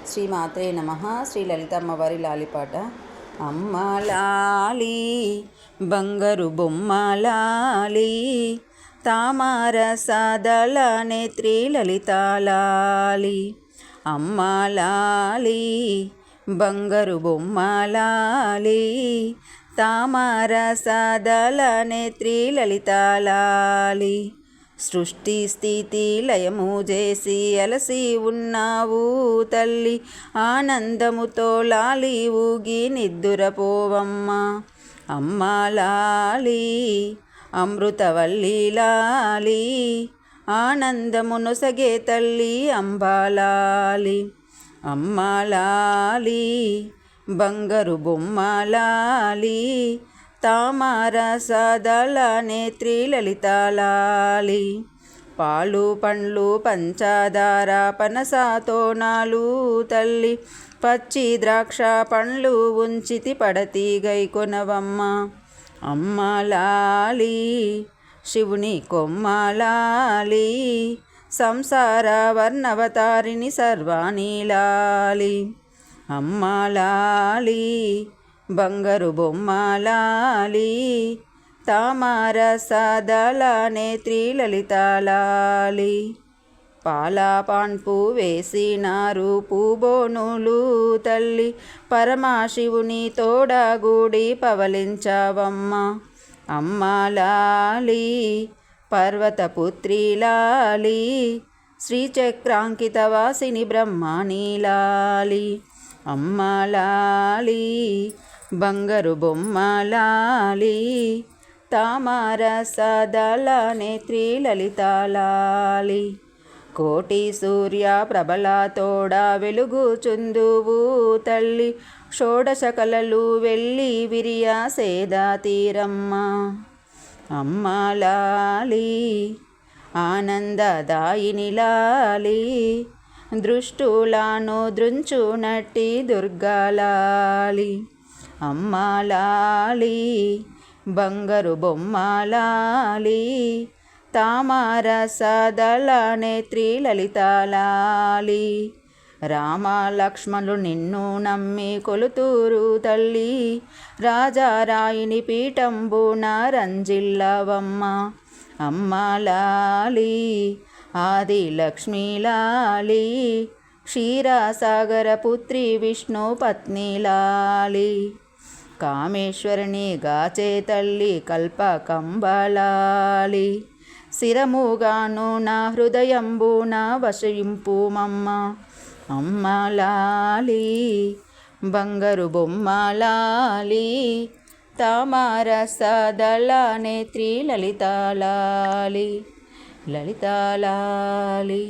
శ్రీ మాత్రే నమః. శ్రీ లలితమ్మవారి లాలిపాట. అమ్మ లాలి బంగారు బొమ్మ లాలి, తామర సదల నేత్రి లలిత లాలి. అమ్మ లాలి బంగారు బొమ్మ లాలి, తామర సదల నేత్రి లలిత లాలి. సృష్టి స్థితి లయము చేసి అలసి ఉన్నావు తల్లి, ఆనందముతో లాలి ఊగి నిద్దురపోవమ్మ. అమ్మ లాలి అమృతవల్లి లాలి, ఆనందమును సగే తల్లి అంబాలాలి. అమ్మ లాలి బంగారు బొమ్మ లాలి, తామర సదల నేత్రి లలిత లాలి. పాలు పండ్లు పంచదార పనస తోనాలు తల్లి, పచ్చి ద్రాక్ష పండ్లు ఉంచితి పడతి గైకొనవమ్మ. అమ్మ లాలి శివుని కొమ్మ లాలి, సంసార వర్ణవతారిణి సర్వాణి లాలి. అమ్మ లాలి బంగారు బొమ్మ లాలి, తామర సదల నేత్రి లలిత లాలి. పాల పాన్పు వేసినారు పూబోనులు తల్లి, పరమశివుని తోడగూడి పవలించవమ్మ. అమ్మ లాలి పర్వతపుత్రి లాలి, శ్రీచక్రాంకిత వాసిని బ్రహ్మణి లాలి. అమ్మ లాలి బంగారు బొమ్మ లాలి, తామర సదల నేత్రి లలిత లాలి. కోటి సూర్య ప్రభల తోడ వెలుగుచుందువు తల్లి, షోడశ కళలు వెళ్ళి విరియ సేద తీరమ్మ. అమ్మ లాలి ఆనందదాయిని లాలి, దృష్టులను దృంచునట్టి దుర్గాలాలి. అమ్మ లాలి బంగారు బొమ్మ లాలి, తామర సదల నేత్రి లలిత లాలి. రామ లక్ష్మణులు నిన్ను నమ్మి కొలుతూరు తల్లి, రాజారాయిని పీఠంబున రంజిల్లవమ్మ. అమ్మ లాలి ఆది లక్ష్మీ లాలి, క్షీరసాగర పుత్రి విష్ణు పత్ని లాలి. కామేశ్వరుని గాచే తల్లి కల్పకంబలాలి, శిరముగాను నా హృదయంబున వశయింపుమమ్మ. అమ్మ లాలి బంగారు బొమ్మ లాలి, తామర సదల నేత్రి లలిత లాలి. లలిత లాలి.